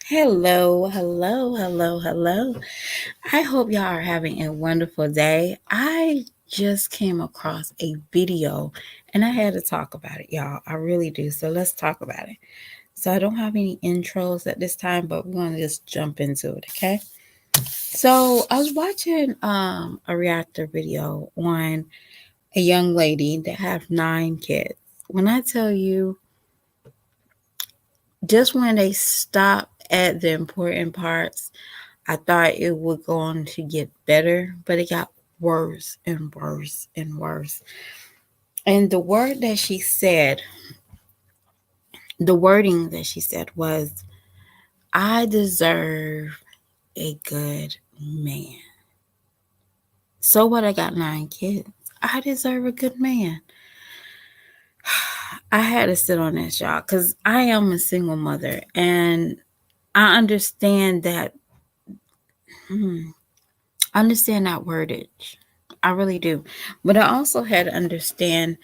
Hello, hello, hello, hello. I hope y'all are having a wonderful day. I just came across a video and I had to talk about it, y'all. I really do. So let's talk about it. So I don't have any intros at this time, but we're going to just jump into it, okay? So I was watching a reactor video on a young lady that have 9 kids. When I tell you, just when they stop at the important parts, I thought it would go on to get better, but it got worse and worse and worse. And the wording that she said was, I deserve a good man. So what? I got 9 kids. I deserve a good man. I had to sit on that, y'all, because I am a single mother and I understand that. I understand that wordage. I really do. But I also had to understand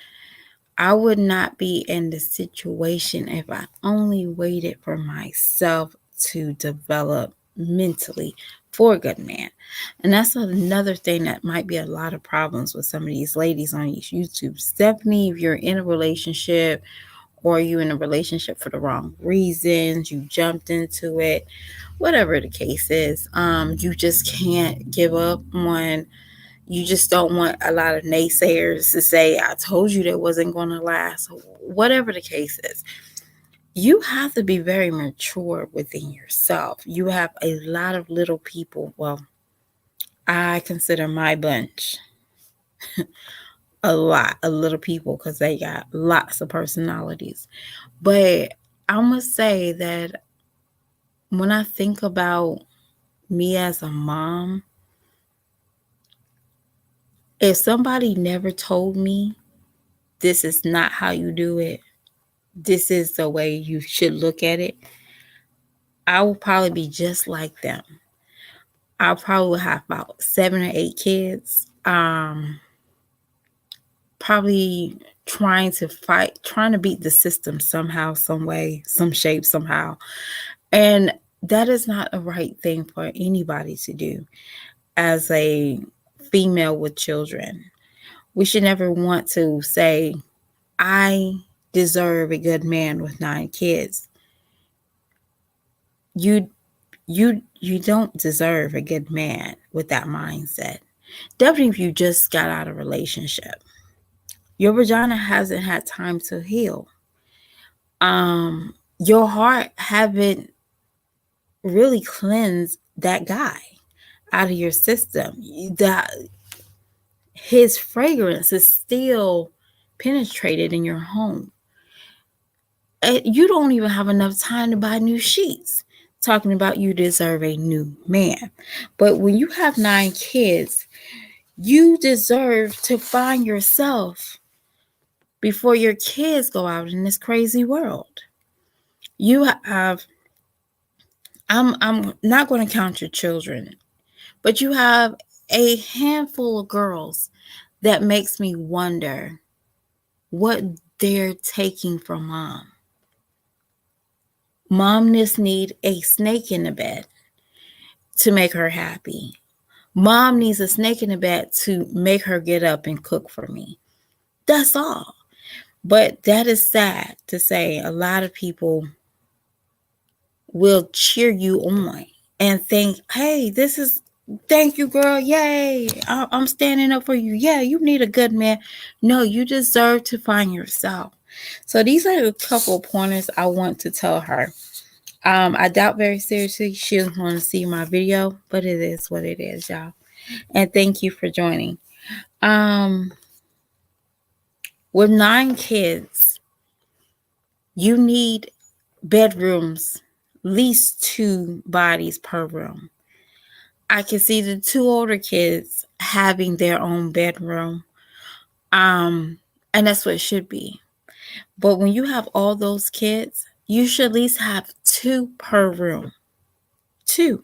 I would not be in the situation if I only waited for myself to develop mentally for a good man. And that's another thing that might be a lot of problems with some of these ladies on YouTube. Stephanie, if you're in a relationship or you in a relationship for the wrong reasons, you jumped into it, whatever the case is, you just can't give up on, you just don't want a lot of naysayers to say, I told you that wasn't going to last. Whatever the case is, you have to be very mature within yourself. You have a lot of little people. Well, I consider my bunch a lot of little people because they got lots of personalities. But I must say that when I think about me as a mom, if somebody never told me this is not how you do it, this is the way you should look at it, I will probably be just like them. I'll probably have about 7 or 8 kids. Probably trying to beat the system somehow, some way, some shape, somehow. And that is not a right thing for anybody to do as a female with children. We should never want to say, I deserve a good man with 9 kids. You don't deserve a good man with that mindset. Definitely if you just got out of a relationship. Your vagina hasn't had time to heal. Your heart haven't really cleansed that guy out of your system. That his fragrance is still penetrated in your home. You don't even have enough time to buy new sheets. Talking about you deserve a new man. But when you have 9 kids, you deserve to find yourself before your kids go out in this crazy world. You have, I'm not going to count your children, but you have a handful of girls that makes me wonder what they're taking from mom. Mom just need a snake in the bed to make her happy. Mom needs a snake in the bed to make her get up and cook for me. That's all. But that is sad to say. A lot of people will cheer you on and think, hey, thank you, girl. Yay. I'm standing up for you. Yeah, you need a good man. No, you deserve to find yourself. So these are a couple of pointers I want to tell her. I doubt very seriously she doesn't want to see my video, but it is what it is, y'all. And thank you for joining. Um, with 9 kids, you need bedrooms, at least 2 bodies per room. I can see the 2 older kids having their own bedroom. And that's what it should be. But when you have all those kids, you should at least have 2 per room. 2.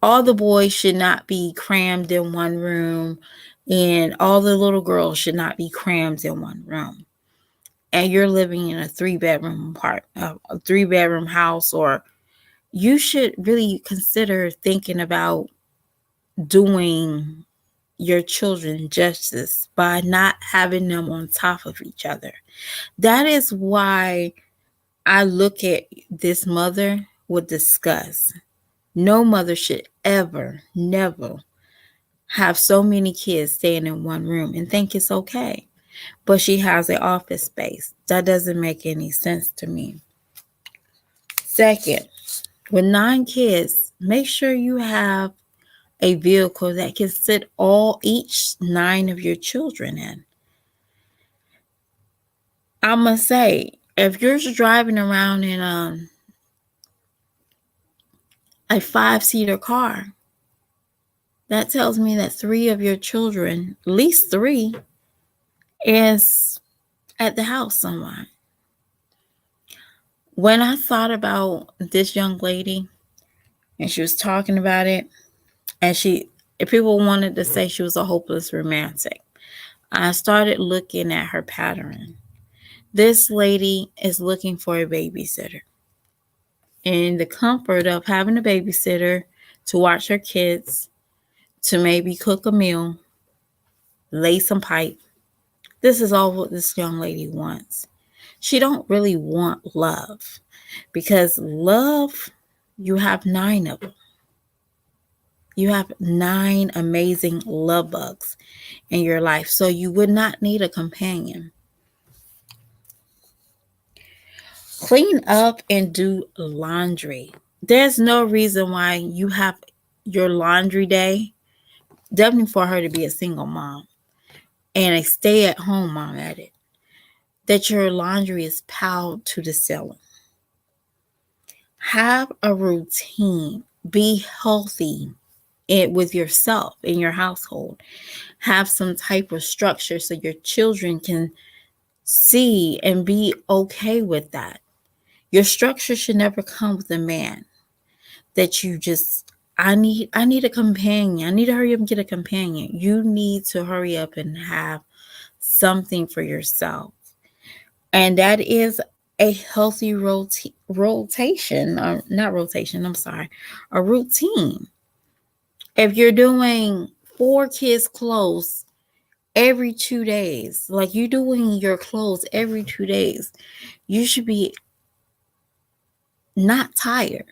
All the boys should not be crammed in one room, and all the little girls should not be crammed in one room. And you're living in a 3-bedroom house, or you should really consider thinking about doing your children justice by not having them on top of each other. That is why I look at this mother with disgust. No mother should ever, never have so many kids staying in one room and think it's okay. But she has an office space. That doesn't make any sense to me. Second, with 9 kids, make sure you have a vehicle that can sit each 9 of your children in. I must say, if you're driving around in a 5-seater car, that tells me that 3 of your children, at least 3, is at the house somewhere. When I thought about this young lady and she was talking about it, and people wanted to say she was a hopeless romantic, I started looking at her pattern. This lady is looking for a babysitter. In the comfort of having a babysitter to watch her kids, to maybe cook a meal, lay some pipe. This is all what this young lady wants. She don't really want love, because love, you have 9 of them. You have 9 amazing love bugs in your life, so you would not need a companion. Clean up and do laundry. There's no reason why you have your laundry day, definitely for her to be a single mom and a stay-at-home mom at it, that your laundry is piled to the ceiling. Have a routine. Be healthy with yourself in your household. Have some type of structure so your children can see and be okay with that. Your structure should never come with a man that you just, I need a companion. I need to hurry up and get a companion. You need to hurry up and have something for yourself. And that is a healthy rotation, or not rotation, I'm sorry, a routine. If you're doing 4 kids' clothes every 2 days, like you're doing your clothes every 2 days, you should be not tired.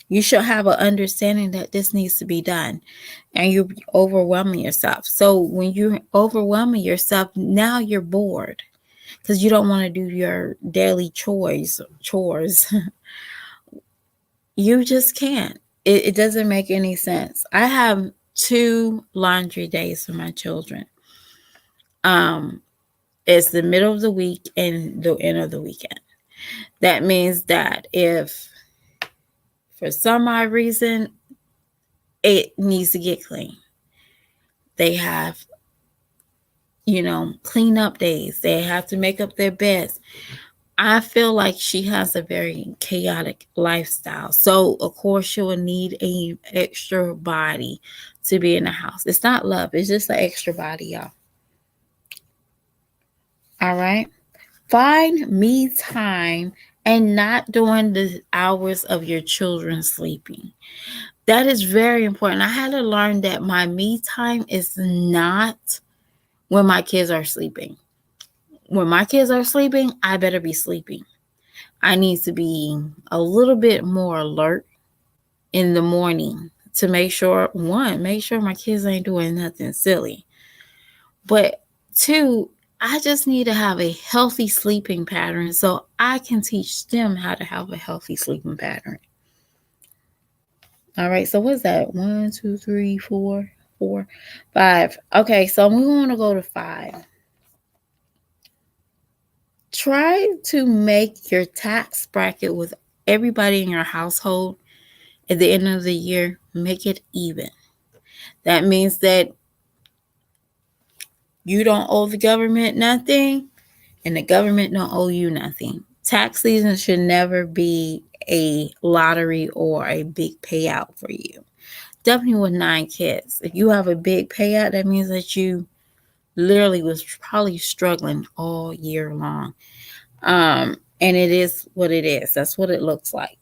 You should have an understanding that this needs to be done, and you're overwhelming yourself. So when you're overwhelming yourself, now you're bored because you don't want to do your daily chores. You just can't. It doesn't make any sense. I have 2 laundry days for my children. It's the middle of the week and the end of the weekend. That means that if for some odd reason it needs to get clean, they have, clean up days. They have to make up their beds. I feel like she has a very chaotic lifestyle. So, of course, she will need an extra body to be in the house. It's not love. It's just an extra body, y'all. All right. Find me time and not during the hours of your children sleeping. That is very important. I had to learn that my me time is not when my kids are sleeping. When my kids are sleeping, I better be sleeping. I need to be a little bit more alert in the morning to make sure my kids ain't doing nothing silly. But 2, I just need to have a healthy sleeping pattern so I can teach them how to have a healthy sleeping pattern. All right, so what's that? 1, 2, 3, 4, 5. Okay, so we want to go to 5. Try to make your tax bracket with everybody in your household at the end of the year, make it even. That means that you don't owe the government nothing and the government don't owe you nothing. Tax season should never be a lottery or a big payout for you. Definitely with 9 kids. If you have a big payout, that means that you literally was probably struggling all year long. And it is what it is. That's what it looks like.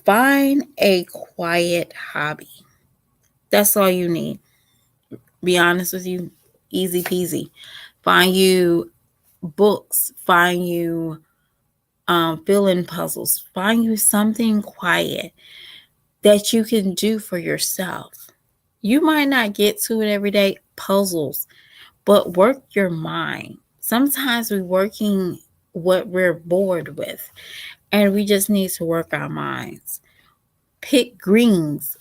Find a quiet hobby. That's all you need. Be honest with you, easy peasy. Find you books, find you fill-in puzzles, find you something quiet that you can do for yourself. You might not get to it every day, puzzles, but work your mind. Sometimes we're working what we're bored with, and we just need to work our minds. Pick greens.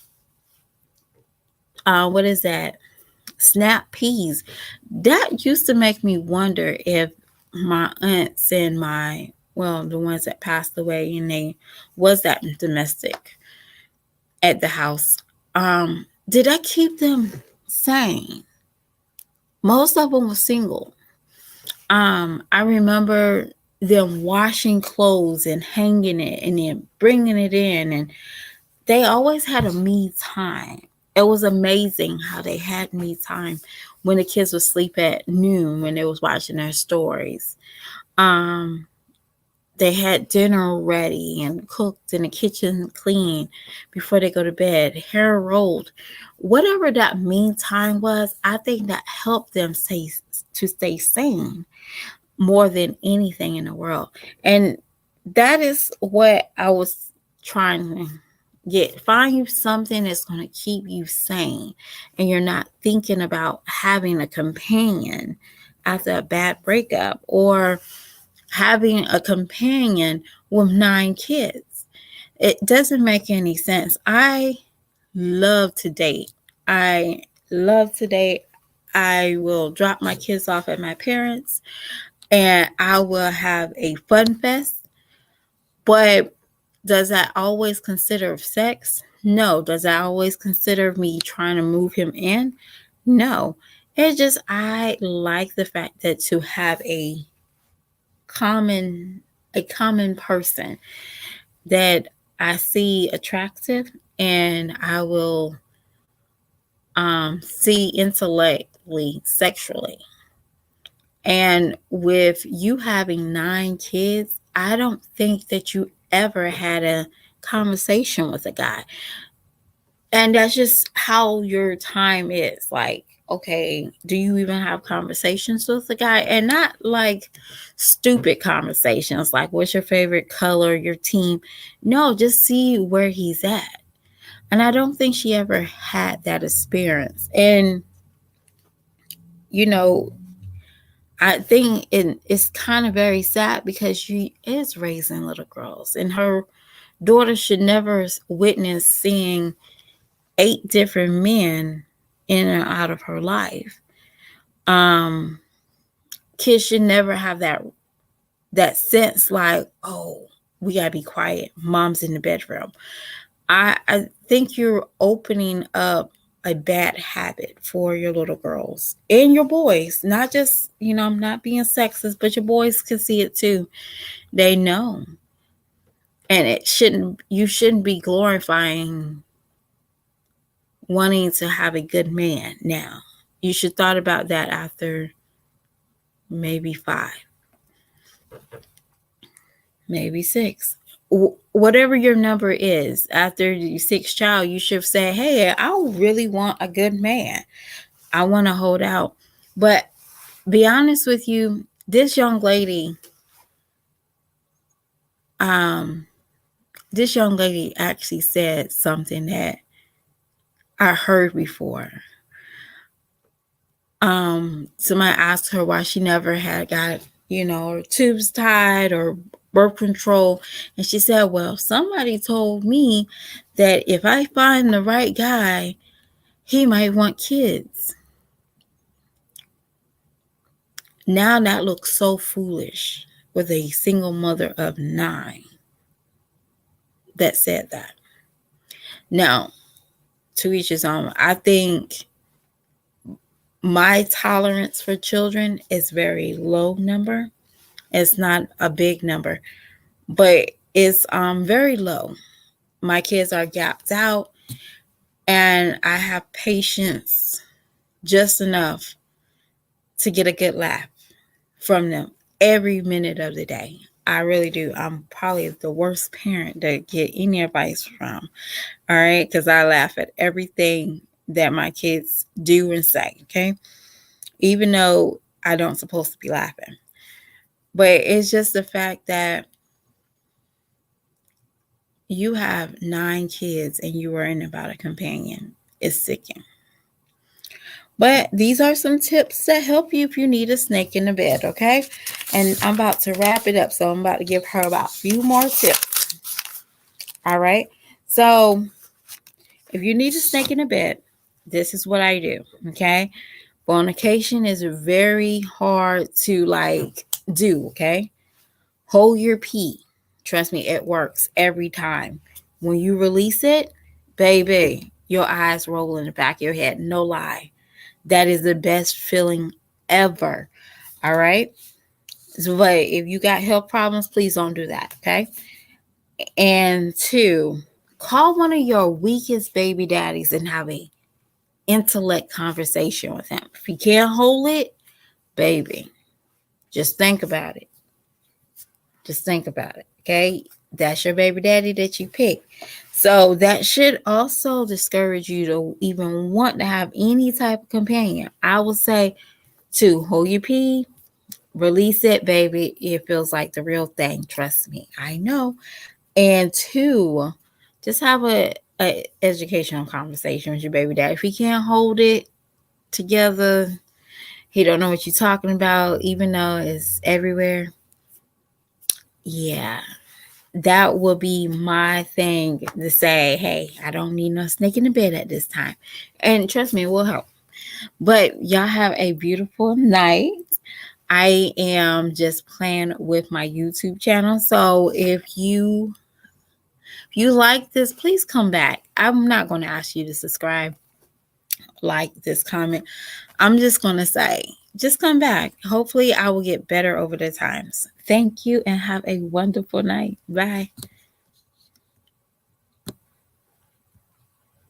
What is that? Snap peas. That used to make me wonder if my aunts and the ones that passed away and they was that domestic at the house, did I keep them sane? Most of them were single. I remember them washing clothes and hanging it and then bringing it in, and they always had a me time. It was amazing how they had me time when the kids would sleep at noon when they was watching their stories. They had dinner ready and cooked in the kitchen clean before they go to bed, hair rolled. Whatever that me time was, I think that helped them stay sane more than anything in the world. And that is what I was trying to get. Find you something that's going to keep you sane and you're not thinking about having a companion after a bad breakup or having a companion with 9 kids. It doesn't make any sense. I love to date. I love to date. I will drop my kids off at my parents' and I will have a fun fest. But does that always consider sex? No. Does that always consider me trying to move him in? No. It's just I like the fact that to have a common person that I see attractive and I will see intellectually, sexually. And with you having 9 kids, I don't think that you ever had a conversation with a guy. And that's just how your time is. Like, okay, do you even have conversations with the guy? And not like stupid conversations like what's your favorite color, your team. No, just see where he's at. And I don't think she ever had that experience. And, you know, I think it's kind of very sad because she is raising little girls and her daughter should never witness seeing 8 different men in and out of her life. Kids should never have that sense like, oh, we gotta be quiet. Mom's in the bedroom. I think you're opening up a bad habit for your little girls and your boys. Not just, I'm not being sexist, but your boys can see it too. They know. And you shouldn't be glorifying wanting to have a good man now. You should thought about that after maybe 5, maybe 6. Whatever your number is, after your 6th child, you should say, hey, I really want a good man. I want to hold out. But be honest with you, this young lady actually said something that I heard before. Somebody asked her why she never had got, her tubes tied or birth control. And she said, well, somebody told me that if I find the right guy, he might want kids. Now that looks so foolish with a single mother of 9 that said that. Now, to each his own. I think my tolerance for children is very low number. It's not a big number, but it's very low. My kids are gapped out and I have patience just enough to get a good laugh from them every minute of the day. I really do. I'm probably the worst parent to get any advice from. All right. Because I laugh at everything that my kids do and say. Okay. Even though I don't supposed to be laughing. But it's just the fact that you have 9 kids and you worrying about a companion. It's sickening. But these are some tips that help you if you need a snake in the bed, okay? And I'm about to wrap it up, so I'm about to give her about a few more tips. All right? So, if you need a snake in the bed, this is what I do, okay? Fornication is very hard to do, okay? Hold your pee. Trust me, it works every time. When you release it, baby, your eyes roll in the back of your head. No lie. That is the best feeling ever. All right. So, but if you got health problems, please don't do that. Okay. And 2, call one of your weakest baby daddies and have a intellect conversation with him. If you can't hold it, baby, just think about it. Just think about it. Okay. That's your baby daddy that you pick. So that should also discourage you to even want to have any type of companion. I would say to hold your pee, release it, baby. It feels like the real thing. Trust me. I know. And 2, just have a educational conversation with your baby dad. If he can't hold it together, he don't know what you're talking about, even though it's everywhere. Yeah, that will be my thing to say, hey, I don't need no snake in the bed at this time. And trust me, it will help. But y'all have a beautiful night. I am just playing with my YouTube channel. So if you like this, please come back. I'm not going to ask you to subscribe, like this, comment. I'm just going to say, just come back. Hopefully I will get better over the times. Thank you and have a wonderful night. Bye.